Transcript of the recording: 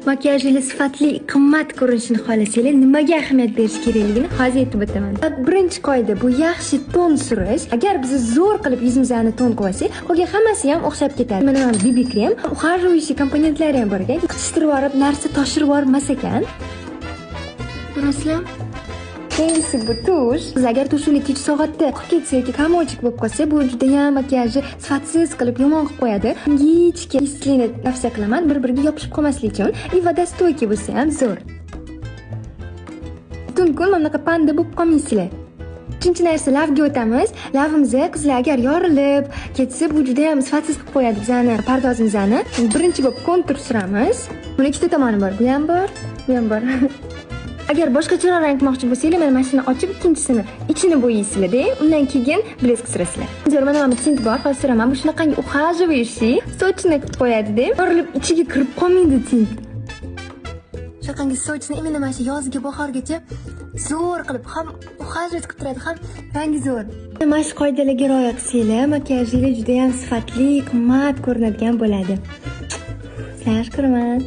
Makiyajingiz sifatli, qimmat ko'rinishini xohlasangiz, nimaga ahamiyat berish kerakligini hozir aytib o'taman. Birinchi qoida bu yaxshi ton surish. Agar biz zo'r qilib yuzimizni ton qilsak, qolgan hammasi ham o'xshab ketadi. Mana BB krem, ухаживающий komponentlari ham bor ekan. Qichishtirib yorib, narsa toshirib yormas ekan. Ko'rasizlar? Keyingisi bu tush. Biz agar tushni 2 soatda qilib ketsa yoki kamochik bo'lib qolsa, bu juda ham makiyajni sifatsiz qilib yomon qilib qo'yadi. Ingichka islini tavsiya qilaman, bir-biriga yopishib qolmaslik uchun. И vodostoyki bo'lsa ham zo'r. Butun kun mana bunaqa panda bo'lib qolmaysizlar. Uchinchi narsa, lavga o'tamiz. Lavimizni qizlar agar yorilib ketsa, bu juda ham sifatsiz qilib qo'yadi bizani pardozimizni. Birinchi bo'lib kontur suramiz. Buni ikkita tomoni bor. Bu ham bor, bu ham bor. Agar boshqacharoq rang qilmoqchi bo'lsangiz, mana mashina ochib ikkinchisini ichini bo'yaysizlar-da, undan keyin blesk surasizlar. Zo'r, mana bu tint bor, hozir suraman. Bu shunaqangi ухаживающий, sochni qilib qo'yadi-da. Yorilib ichiga kirib qolmaydi tint. Shunaqangi sochni imенно mana shu yozga, bahorgacha zo'r qilib ham ухаживать qilib turadi, ham rangi zo'r. Mana shu qoidalarga rioya qilsanglar, makiyajingiz juda ham sifatli, qimmat ko'rinadigan bo'ladi. Yaxshi ko'raman.